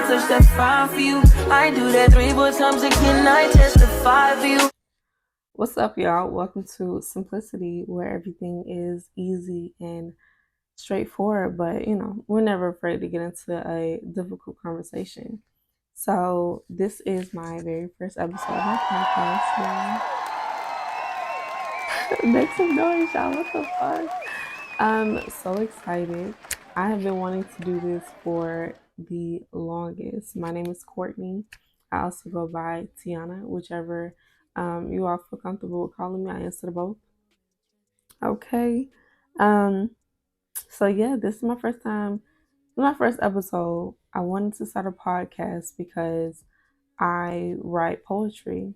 touch that 5 for you. I do that 3 more times again, I testify for you. What's up, y'all? Welcome to Symplicity, where everything is easy and straightforward, but we're never afraid to get into a difficult conversation. So, this is my very first episode of my podcast, y'all. Make some noise, y'all. What the fuck? I'm so excited. I have been wanting to do this for the longest. My name is Courtney. I also go by Tiana, whichever you all feel comfortable with calling me. I answer to both. Okay. Um, so yeah, this is my first time, my first episode. I wanted to start a podcast because I write poetry.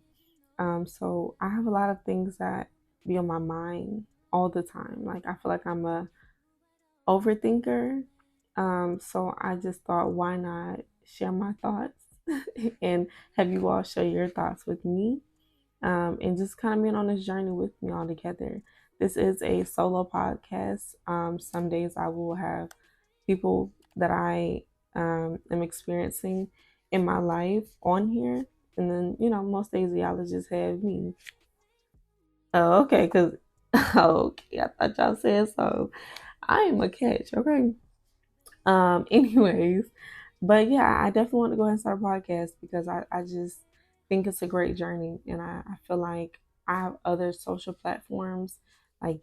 So I have a lot of things that be on my mind all the time. Like I feel like I'm a overthinker. So I just thought, why not share my thoughts and have you all share your thoughts with me, and just kind of being on this journey with me all together. This is a solo podcast. Some days I will have people that I am experiencing in my life on here, and then most days y'all just have me. Oh, okay, because okay, I thought y'all said so. I am a catch, okay. Anyways, but yeah, I definitely want to go ahead and start a podcast because I just think it's a great journey. And I feel like I have other social platforms like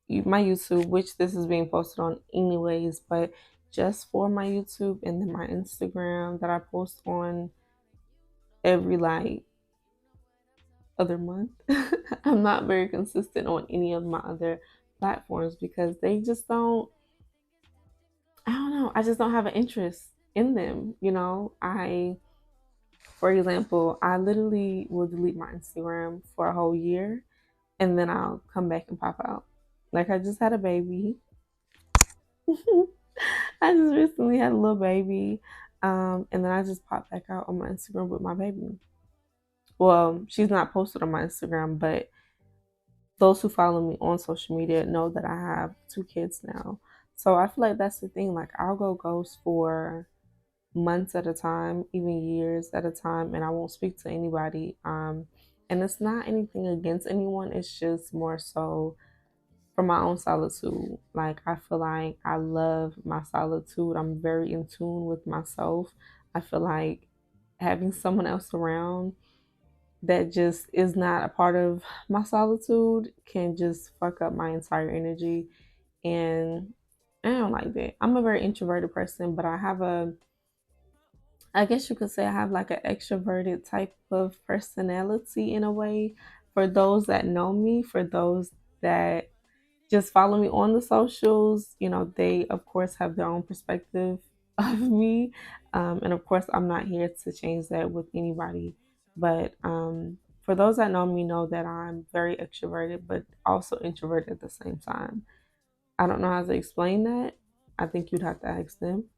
my YouTube, which this is being posted on anyways, but just for my YouTube and then my Instagram that I post on every like other month. I'm not very consistent on any of my other platforms because they just don't, I don't know. I just don't have an interest in them. For example, I literally will delete my Instagram for a whole year and then I'll come back and pop out. Like I just had a baby. I just recently had a little baby. And then I just popped back out on my Instagram with my baby. Well, she's not posted on my Instagram, but those who follow me on social media know that I have 2 kids now. So I feel like that's the thing. Like I'll go ghost for months at a time, even years at a time, and I won't speak to anybody. And it's not anything against anyone, it's just more so for my own solitude. Like, I feel like I love my solitude. I'm very in tune with myself. I feel like having someone else around that just is not a part of my solitude can just fuck up my entire energy. And I don't like that. I'm a very introverted person, but I guess you could say I have like an extroverted type of personality in a way. For those that know me, for those that just follow me on the socials, they of course have their own perspective of me. And of course, I'm not here to change that with anybody. But for those that know me, know that I'm very extroverted, but also introverted at the same time. I don't know how to explain that. I think you'd have to ask them.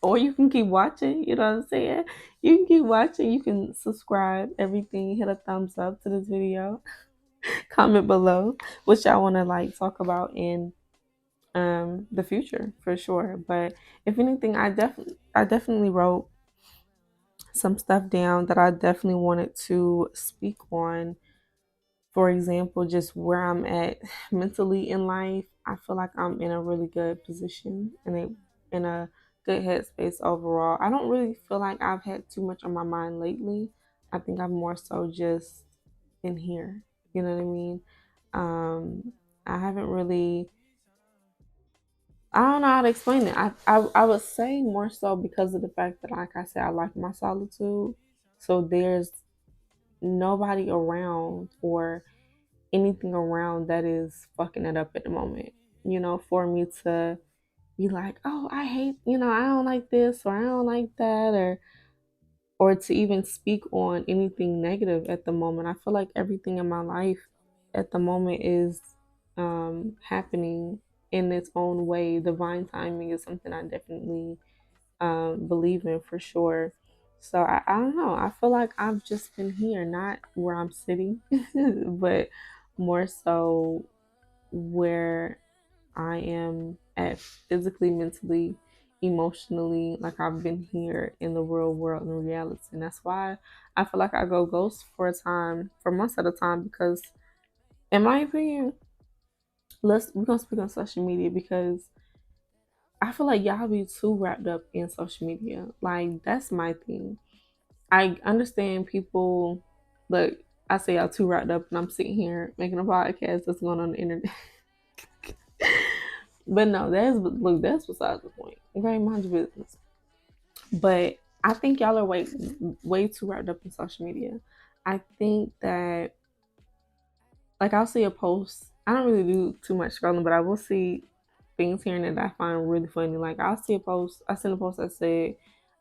Or you can keep watching, you know what I'm saying? You can keep watching, you can subscribe, everything, hit a thumbs up to this video, comment below what y'all want to like talk about in the future for sure. But if anything, I definitely wrote some stuff down that I definitely wanted to speak on. For example, just where I'm at mentally in life, I feel like I'm in a really good position and in a good headspace overall. I don't really feel like I've had too much on my mind lately. I think I'm more so just in here. You know what I mean? I haven't really. I don't know how to explain it. I would say more so because of the fact that, like I said, I like my solitude. So there's nobody around or anything around that is fucking it up at the moment. For me to be like, oh, I hate, I don't like this or I don't like that, or to even speak on anything negative at the moment. I feel like everything in my life at the moment is happening in its own way. Divine timing is something I definitely believe in for sure. So I don't know. I feel like I've just been here, not where I'm sitting, but more so where I am at physically, mentally, emotionally like I've been here in the real world in reality. And that's why I feel like I go ghost for a time, for months at a time, because in my opinion, we're gonna speak on social media because I feel like y'all be too wrapped up in social media. Like that's my thing. I understand people, look, I say y'all too wrapped up and I'm sitting here making a podcast that's going on the internet. But no, that's besides the point. Okay, mind your business. But I think y'all are way too wrapped up in social media. I think that like I'll see a post. I don't really do too much scrolling, but I will see things here and there that I find really funny. Like I'll see a post. I seen a post that said,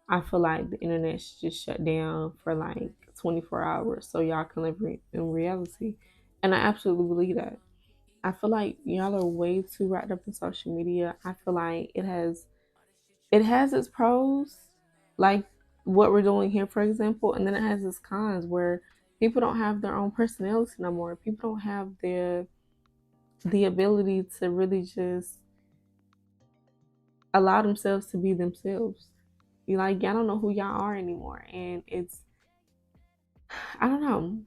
"I feel like the internet should just shut down for like 24 hours so y'all can live in reality," and I absolutely believe that. I feel like y'all are way too wrapped up in social media. I feel like it has its pros, like what we're doing here, for example, and then it has its cons where people don't have their own personality no more. People don't have the ability to really just allow themselves to be themselves. You like y'all don't know who y'all are anymore, and I don't know.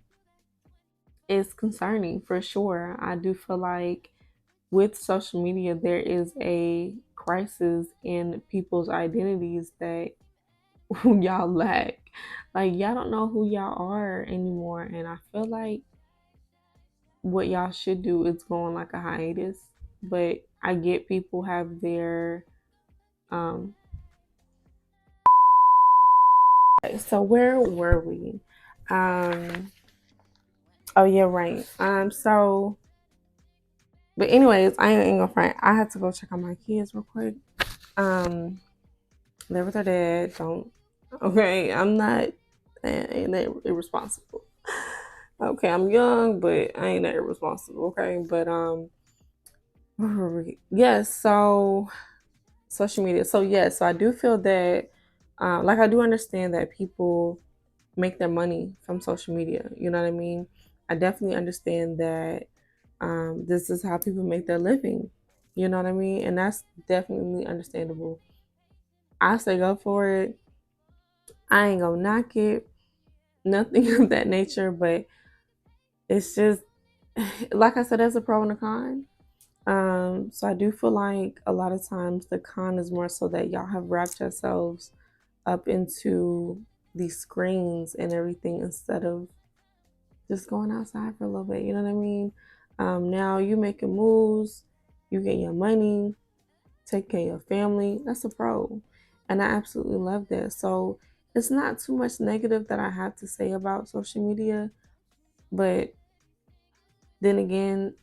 It's concerning for sure. I do feel like with social media there is a crisis in people's identities that y'all lack. Like y'all don't know who y'all are anymore, and I feel like what y'all should do is go on like a hiatus. But I get people have their um. So where were we? Um. Oh yeah, right. But anyways, I ain't gonna front. I had to go check on my kids real quick. Um. Live with their dad. Don't. Okay, I'm not. I ain't that irresponsible. Okay, I'm young, but I ain't that irresponsible. Okay, but yes. So social media. So yes, so I do feel that, like I do understand that people make their money from social media. You know what I mean? I definitely understand that this is how people make their living. You know what I mean? And that's definitely understandable. I say go for it. I ain't gonna knock it, nothing of that nature, but it's just like I said, there's a pro and a con. So I do feel like a lot of times the con is more so that y'all have wrapped yourselves up into these screens and everything instead of just going outside for a little bit. You know what I mean? Now you making moves, you get your money, take care of your family. That's a pro, and I absolutely love that. So it's not too much negative that I have to say about social media, but then again,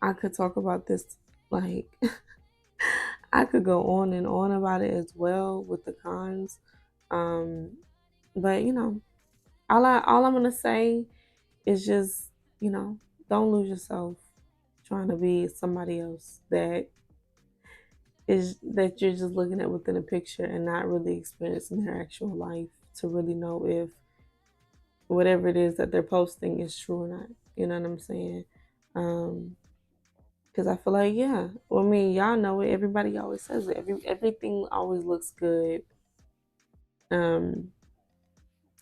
I could talk about this like I could go on and on about it as well with the cons. Um, but all I'm gonna say is just you know, don't lose yourself trying to be somebody else that you're just looking at within a picture and not really experiencing their actual life to really know if whatever it is that they're posting is true or not. You know what I'm saying? Um, because I feel like, yeah, well, I mean, y'all know it. Everybody always says it. Everything always looks good um,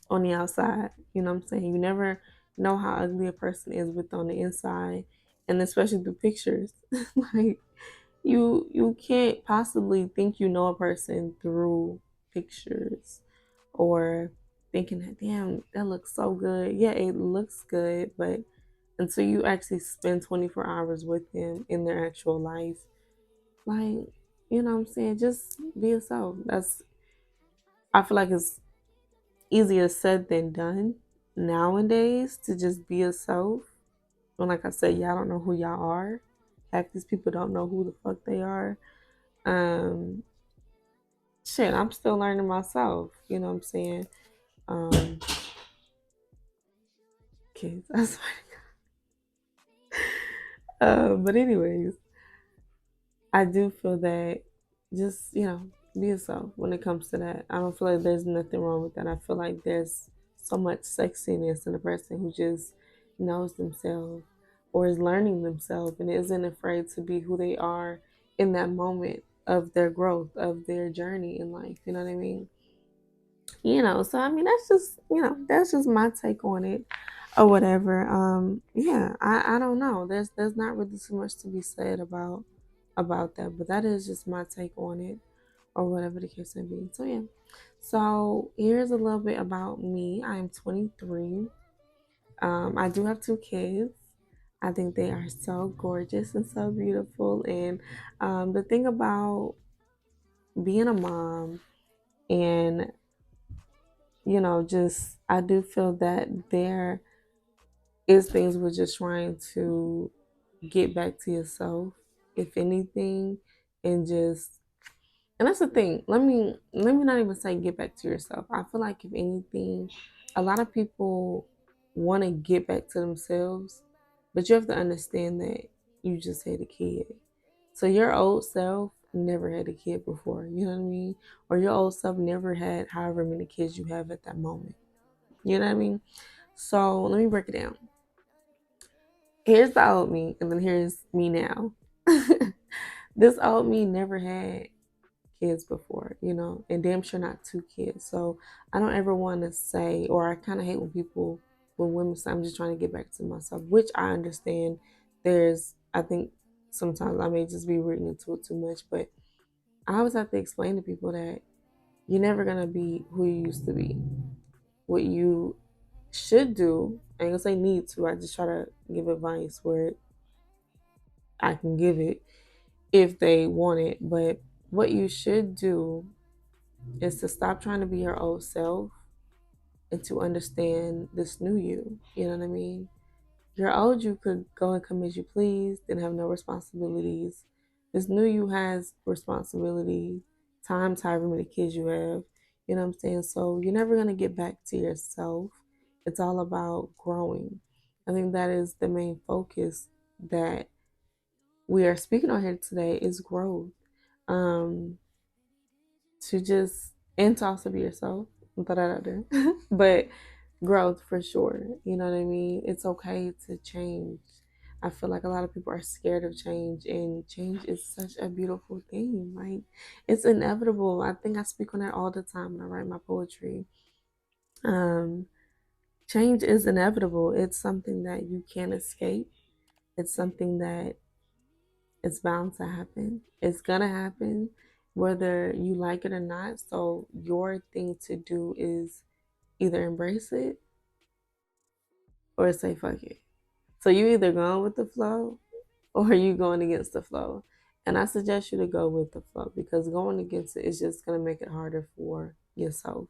on the outside. You know what I'm saying? You never know how ugly a person is with on the inside, and especially through pictures. Like you can't possibly think you know a person through pictures or thinking that damn that looks so good. Yeah, it looks good, but until you actually spend 24 hours with them in their actual life, like you know what I'm saying, just be yourself. That's I feel like it's easier said than done nowadays to just be yourself. And like I said, y'all don't know who y'all are. Half these people don't know who the fuck they are. Um, shit, I'm still learning myself. You know what I'm saying? Um, kids, I swear. But anyways, I do feel that just be yourself when it comes to that. I don't feel like there's nothing wrong with that. I feel like there's so much sexiness in a person who just knows themselves or is learning themselves and isn't afraid to be who they are in that moment. of their growth, of their journey in life. You know what I mean? So I mean that's just that's just my take on it or whatever. Yeah, I don't know. There's not really too much to be said about that, but that is just my take on it or whatever the case may be. So yeah. So here's a little bit about me. I am 23. I do have two kids. I think they are so gorgeous and so beautiful. And the thing about being a mom and just I do feel that there is things we're just trying to get back to yourself, if anything, and just and that's the thing. Let me not even say get back to yourself. I feel like if anything, a lot of people want to get back to themselves, but you have to understand that you just had a kid. So your old self never had a kid before, you know what I mean? Or your old self never had however many kids you have at that moment. You know what I mean? So let me break it down. Here's the old me, and then here's me now. This old me never had kids before, and damn sure not two kids. So I don't ever want to say, or I kind of hate when women say, I'm just trying to get back to myself, which I understand. I think sometimes I may just be reading into it too much, but I always have to explain to people that you're never going to be who you used to be. What you should do, I ain't gonna say need to, I just try to give advice where I can give it if they want it. But what you should do is to stop trying to be your old self and to understand this new you. You know what I mean? Your old you could go and come as you please, then have no responsibilities. This new you has responsibility, times however many kids you have. You know what I'm saying? So you're never going to get back to yourself. It's all about growing. I think that is the main focus that we are speaking on here today is growth. Um, to just and to also be yourself. But growth for sure. You know what I mean? It's okay to change. I feel like a lot of people are scared of change, and change is such a beautiful thing. Like it's inevitable. I think I speak on that all the time when I write my poetry. Um, Change is inevitable. It's something that you can't escape. It's something that is bound to happen. It's gonna happen whether you like it or not. So your thing to do is either embrace it or say fuck it. So you either going with the flow or you going against the flow. And I suggest you to go with the flow because going against it is just gonna make it harder for yourself.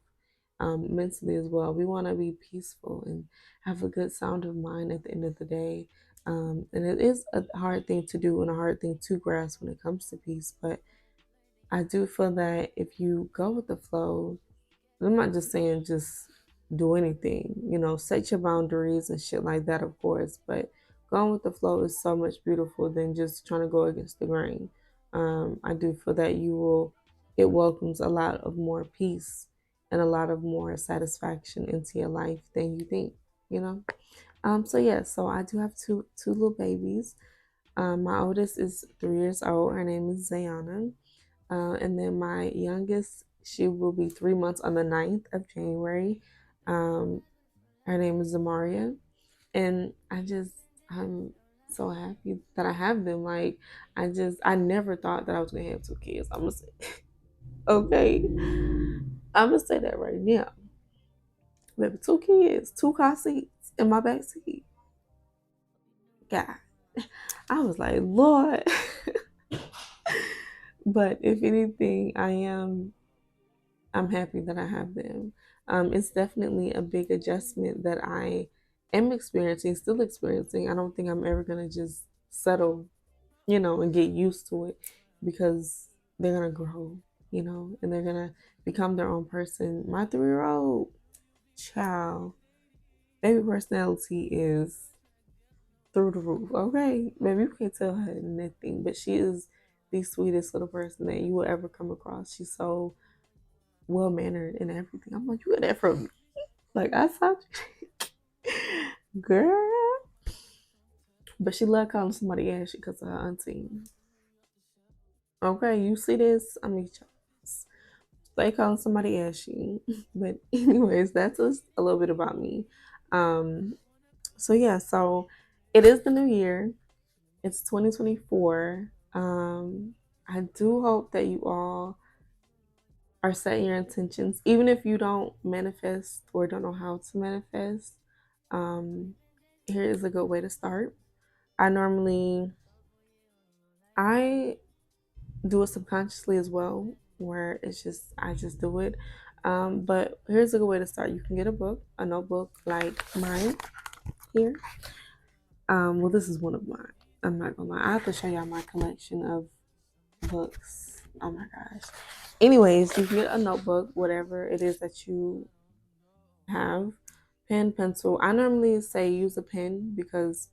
Mentally as well. We want to be peaceful and have a good sound of mind at the end of the day. And it is a hard thing to do and a hard thing to grasp when it comes to peace. But I do feel that if you go with the flow, I'm not just saying just do anything, set your boundaries and shit like that, of course. But going with the flow is so much beautiful than just trying to go against the grain. I do feel that it welcomes a lot of more peace and a lot of more satisfaction into your life than you think, you know? So yeah, so I do have two little babies. My oldest is 3 years old. Her name is Zayana. And then my youngest, she will be 3 months on the 9th of January. Um, Her name is Zamaria. And I'm so happy that I have them. Like, I never thought that I was going to have two kids. I'm going to say, okay, I'm going to say that right now. Maybe two kids, two car seats in my back seat. God, I was like, Lord. But if anything, I'm happy that I have them. It's definitely a big adjustment that I am experiencing, still experiencing. I don't think I'm ever gonna just settle, and get used to it because they're gonna grow, and they're gonna become their own person. My 3-year old child, baby personality is through the roof. Okay, maybe you can't tell her nothing, but she is the sweetest little person that you will ever come across. She's so well mannered and everything. I'm like, you got that from me. Like I saw you. Girl. But she loved calling somebody Ashley because of her auntie. Okay, you see this? I mean, stay calling somebody ashy. But anyways, that's just a little bit about me. Um, so yeah, so it is the new year. It's 2024. I do hope that you all are setting your intentions, even if you don't manifest or don't know how to manifest. Um, Here is a good way to start. I normally I do it subconsciously as well, where it's just I just do it. But here's a good way to start. You can get a book, a notebook like mine here. Well, this is one of mine. I'm not gonna lie. I have to show y'all my collection of books. Oh my gosh. Anyways, you can get a notebook, whatever it is that you have, pen, pencil. I normally say use a pen because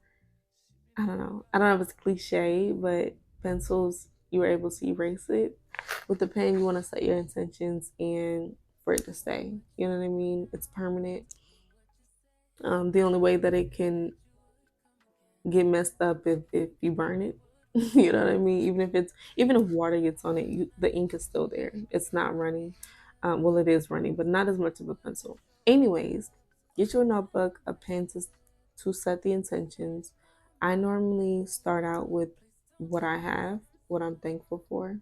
I don't know. I don't know if it's cliche, but pencils, you were able to erase it. With the pen, you want to set your intentions and for it to stay. You know what I mean? It's permanent. The only way that it can get messed up if you burn it. You know what I mean? Even if water gets on it, the ink is still there. It's not running. Well, it is running, but not as much of a pencil. Anyways, get you a notebook, a pen to set the intentions. I normally start out with what I have, what I'm thankful for,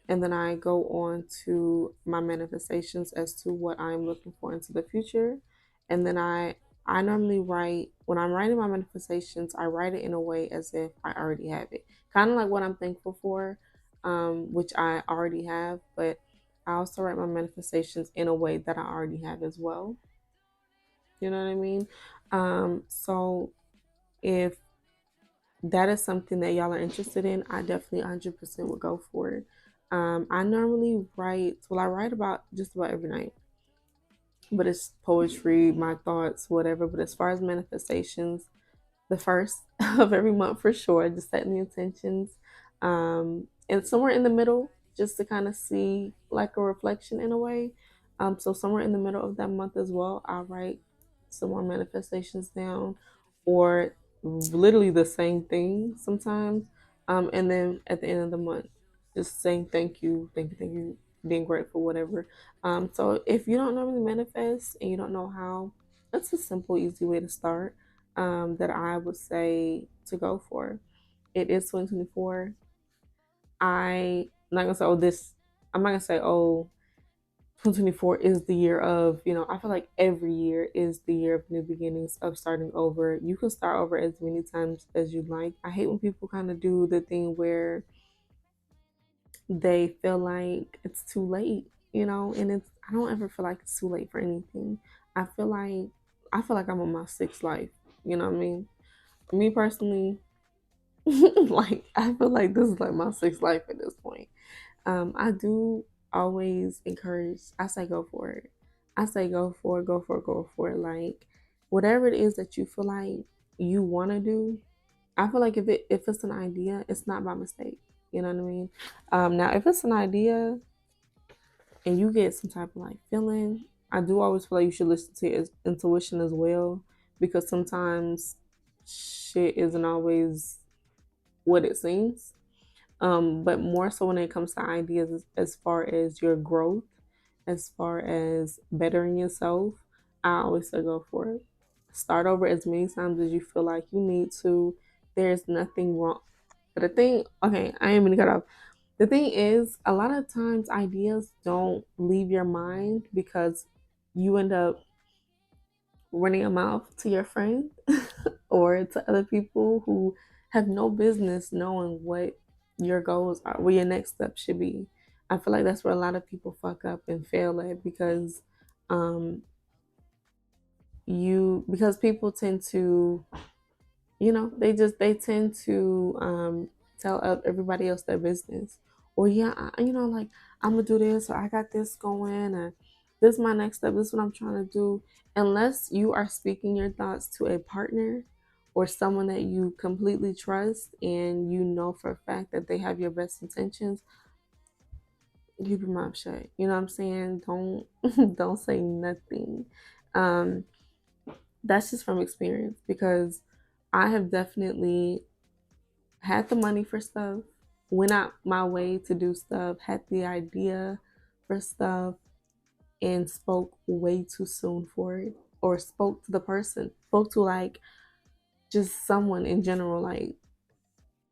and then I go on to my manifestations as to what I'm looking for into the future. And then I normally write when I'm writing my manifestations, I write it in a way as if I already have it. Kind of like what I'm thankful for, which I already have, but I also write my manifestations in a way that I already have as well. You know what I mean? So if that is something that y'all are interested in, I definitely 100% would go for it. I normally write, well, I write about just about every night, but it's poetry, my thoughts, whatever. But as far as manifestations, the first of every month for sure, just setting the intentions. And somewhere in the middle, just to kind of see like a reflection in a way. So somewhere in the middle of that month as well, I'll write some more manifestations down or literally the same thing sometimes. And then at the end of the month, just saying thank you, being grateful, whatever. So if you don't normally manifest and you don't know how, that's a simple, easy way to start that I would say to go for. It is 2024. I'm not gonna say I'm not gonna say 2024 is the year of, I feel like every year is the year of new beginnings, of starting over. You can start over as many times as you like. I hate when people kind of do the thing where they feel like it's too late, and I don't ever feel like it's too late for anything. I feel like I'm on my sixth life. You know what I mean? Me personally, like I feel like this is like my sixth life at this point. I do always encourage. I say go for it. I say go for it. Go for it. Go for it. Like whatever it is that you feel like you want to do. I feel like if it's an idea, it's not by mistake. You know what I mean? Now if it's an idea and you get some type of like feeling, I do always feel like you should listen to your intuition as well, because sometimes shit isn't always what it seems. But more so when it comes to ideas as far as your growth, as far as bettering yourself, I always say go for it. Start over as many times as you feel like you need to. There's nothing wrong. But the thing, okay, I ain't gonna cut off. The thing is, a lot of times ideas don't leave your mind because you end up running a mouth to your friend or to other people who have no business knowing what your goals are, what your next step should be. I feel like that's where a lot of people fuck up and fail at because um because people tend to, they tend to tell everybody else their business. Or yeah, like I'm gonna do this, or I got this going, and this is my next step, this is what I'm trying to do. Unless you are speaking your thoughts to a partner or someone that you completely trust and you know for a fact that they have your best intentions, keep your mouth shut. You know what I'm saying? Don't don't say nothing. um that's just from experience, because I have definitely had the money for stuff, went out my way to do stuff, had the idea for stuff, and spoke way too soon for it, or spoke to the person, spoke to like just someone in general, like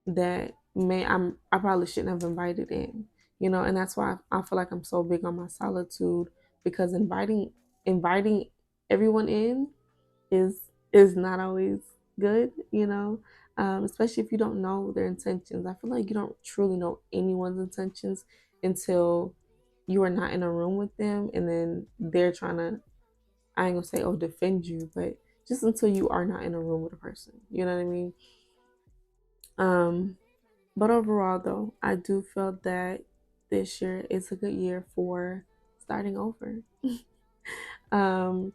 that I probably shouldn't have invited in, and that's why I feel like I'm so big on my solitude, because inviting everyone in is not always good, especially if you don't know their intentions. I feel like you don't truly know anyone's intentions until you are not in a room with them, and then they're trying to, I ain't gonna say, oh, defend you, but just until you are not in a room with a person, you know what I mean? Um, but overall, though, I do feel that this year is a good year for starting over. um,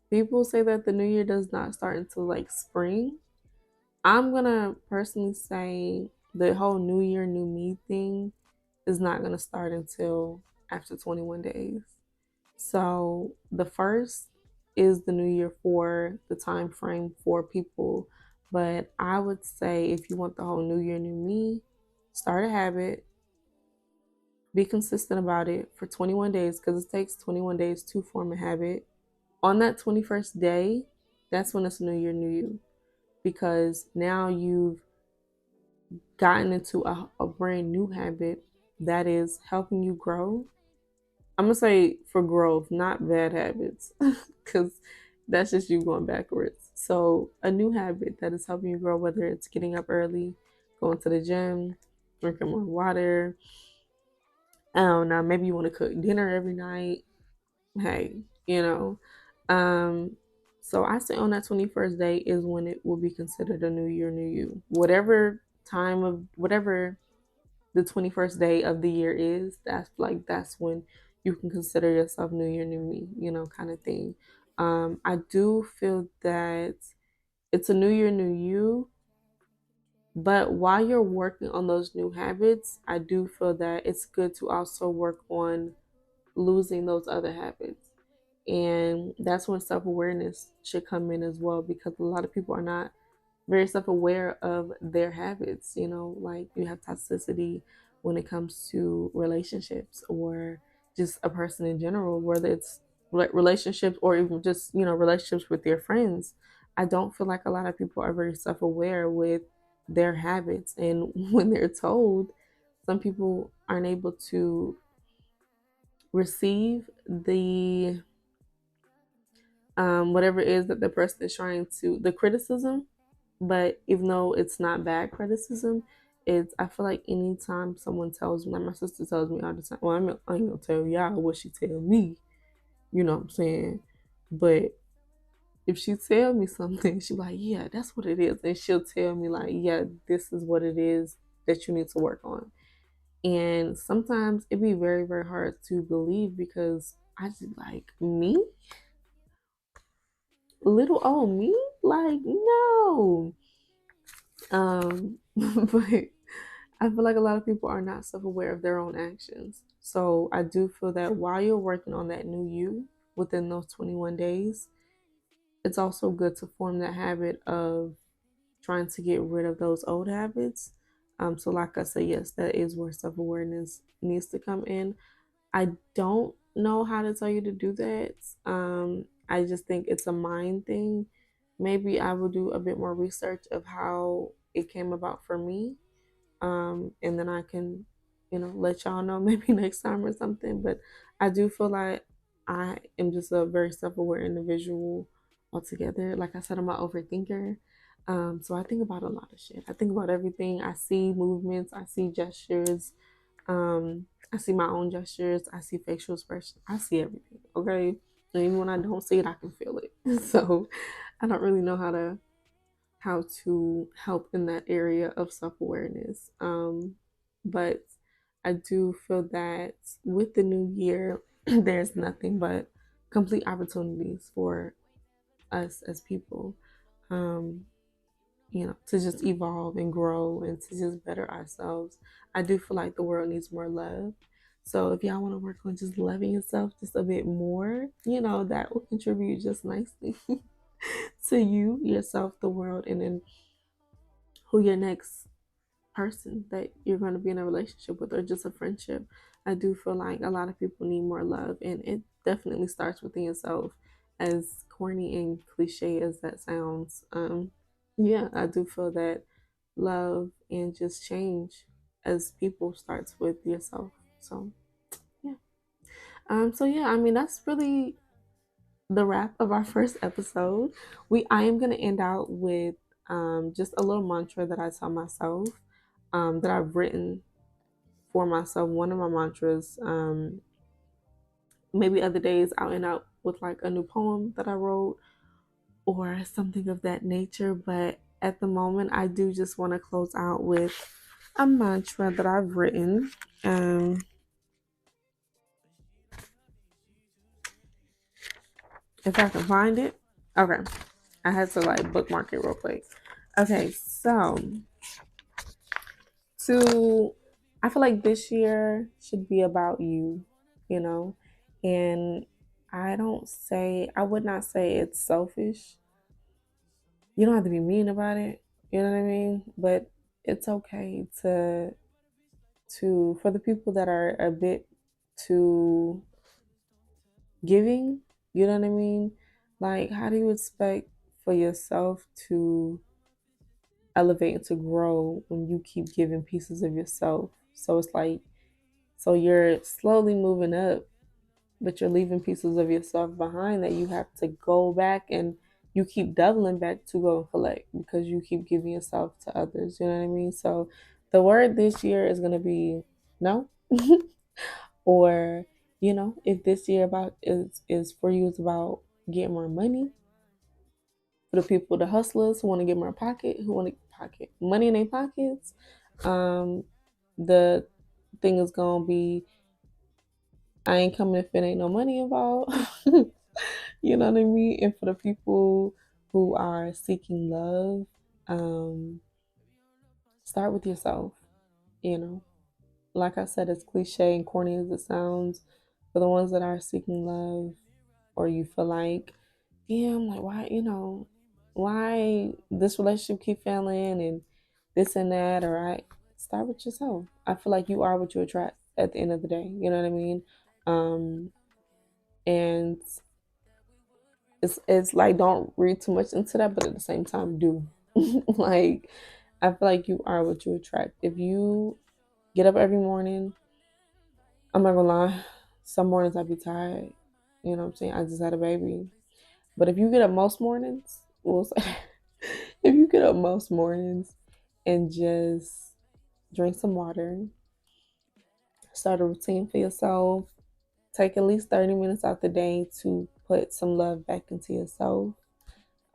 People say that the new year does not start until like spring. I'm gonna personally say the whole new year, new me thing is not gonna start until after 21 days. So the first is the new year for the time frame for people. But I would say if you want the whole new year, new me, start a habit, be consistent about it for 21 days, because it takes 21 days to form a habit. On that 21st day, that's when it's new year, new you, because now you've gotten into a brand new habit that is helping you grow. I'm gonna say for growth, not bad habits, because that's just you going backwards. So a new habit that is helping you grow, whether it's getting up early, going to the gym, drinking more water. I don't know. Maybe you want to cook dinner every night. Hey, you know. Um, so I say on that 21st day is when it will be considered a new year, new you. Whatever the 21st day of the year is, that's when you can consider yourself new year, new me, kind of thing. I do feel that it's a new year, new you, but while you're working on those new habits, I do feel that it's good to also work on losing those other habits. And that's when self awareness should come in as well, because a lot of people are not very self aware of their habits. Like you have toxicity when it comes to relationships, or just a person in general, whether it's relationships or even just, relationships with your friends. I don't feel like a lot of people are very self aware with their habits. And when they're told, some people aren't able to receive the whatever it is that the person is trying to, the criticism. But even though it's not bad criticism, I feel like anytime someone tells me, like my sister tells me all the time, well, I ain't gonna tell y'all what she tell me, you know what I'm saying? But if she tell me something, she like, yeah, that's what it is. And she'll tell me like, yeah, this is what it is that you need to work on. And sometimes it be very, very hard to believe, because I just like, me? Little old me? Like, no. But I feel like a lot of people are not self aware of their own actions. So I do feel that while you're working on that new you within those 21 days, it's also good to form that habit of trying to get rid of those old habits. So, like I said, yes, that is where self awareness needs to come in. I don't know how to tell you to do that. I just think it's a mind thing. Maybe I will do a bit more research of how it came about for me, and then I can, let y'all know maybe next time or something. But I do feel like I am just a very self-aware individual altogether. Like I said, I'm an overthinker. So I think about a lot of shit. I think about everything. I see movements, I see gestures, I see my own gestures, I see facial expressions, I see everything. Okay. And even when I don't see it, I can feel it. So I don't really know how to help in that area of self awareness. But I do feel that with the new year, there's nothing but complete opportunities for us as people, um, to just evolve and grow and to just better ourselves. I do feel like the world needs more love. So if y'all want to work on just loving yourself just a bit more, that will contribute just nicely to you, yourself, the world, and then who your next person that you're going to be in a relationship with or just a friendship. I do feel like a lot of people need more love, and it definitely starts within yourself. As corny and cliche as that sounds, yeah, I do feel that love and just change as people starts with yourself. So yeah. So yeah, I mean that's really the wrap of our first episode. I am gonna end out with just a little mantra that I tell myself, that I've written for myself. One of my mantras. Maybe other days I'll end out with like a new poem that I wrote or something of that nature. But at the moment, I do just want to close out with a mantra that I've written. Um, if I can find it. Okay. I had to like bookmark it real quick. Okay, so to I feel like this year should be about you, you know, and I would not say it's selfish. You don't have to be mean about it, you know what I mean? But it's okay to for the people that are a bit too giving, you know what I mean? Like how do you expect for yourself to elevate and to grow when you keep giving pieces of yourself? So it's like so you're slowly moving up, but you're leaving pieces of yourself behind that you have to go back and you keep doubling back to go and collect because you keep giving yourself to others. You know what I mean? So the word this year is going to be no. Or, if this year about is for you, it's about getting more money. For the people, the hustlers who want to get more pocket, who want to pocket money in their pockets. The thing is gonna be, I ain't coming if it ain't no money involved. You know what I mean? And for the people who are seeking love, um, start with yourself. You know, like I said, as cliche and corny as it sounds, for the ones that are seeking love, or you feel like, damn, like why this relationship keep failing and this and that, or I start with yourself. I feel like you are what you attract at the end of the day. You know what I mean? Um, and it's like don't read too much into that, but at the same time do. Like I feel like you are what you attract. If you get up every morning, I'm not gonna lie, some mornings I'd be tired. You know what I'm saying? I just had a baby. But if you get up most mornings, we'll say, if you get up most mornings and just drink some water, start a routine for yourself, take at least 30 minutes out the day to put some love back into yourself.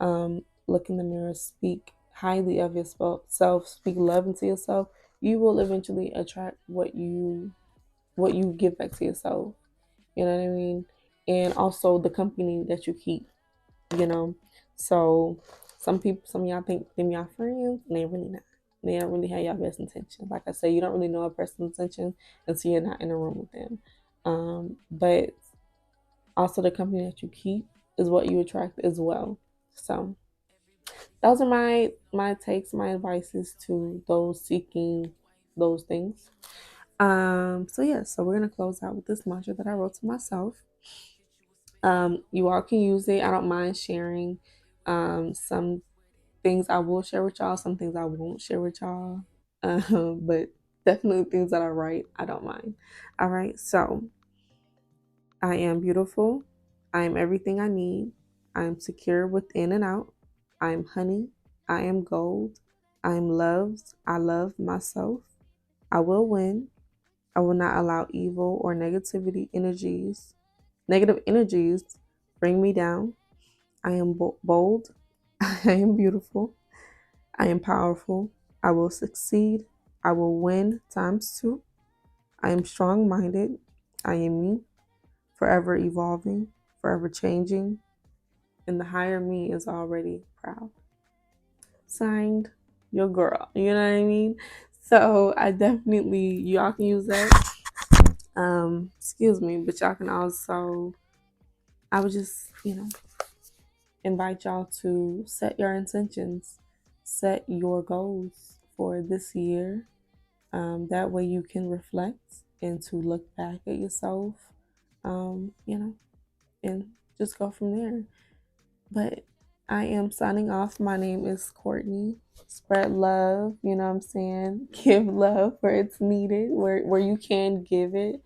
Look in the mirror, speak highly of yourself, speak love into yourself. You will eventually attract what you give back to yourself. You know what I mean? And also the company that you keep. You know, so some of y'all think them y'all friends, and they really not. They don't really have your best intentions. Like I said, you don't really know a person's intention until you're not in a room with them. But also the company that you keep is what you attract as well. So those are my takes, my advices to those seeking those things. So yeah, so we're gonna close out with this mantra that I wrote to myself. You all can use it. I don't mind sharing. Some things I will share with y'all, some things I won't share with y'all. But definitely things that I write, I don't mind. All right, so I am beautiful. I am everything I need. I am secure within and out. I am honey. I am gold. I am loved. I love myself. I will win. I will not allow evil or negative energies bring me down. I am bold. I am beautiful. I am powerful. I will succeed. I will win times two. I am strong minded. I am me, forever evolving, forever changing, and the higher me is already proud. Signed, your girl. You know what I mean? So I definitely, y'all can use that. Excuse me, but y'all can also, I would just, invite y'all to set your intentions, set your goals for this year. That way you can reflect and to look back at yourself, you know, and just go from there. But I am signing off. My name is Courtney. Spread love, you know what I'm saying? Give love where it's needed, where you can give it.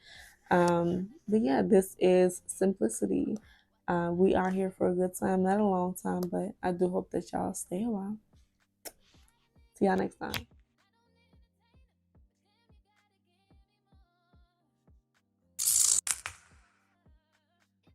But yeah, this is Symplicity. We are here for a good time, not a long time, but I do hope that y'all stay a while. See y'all next time.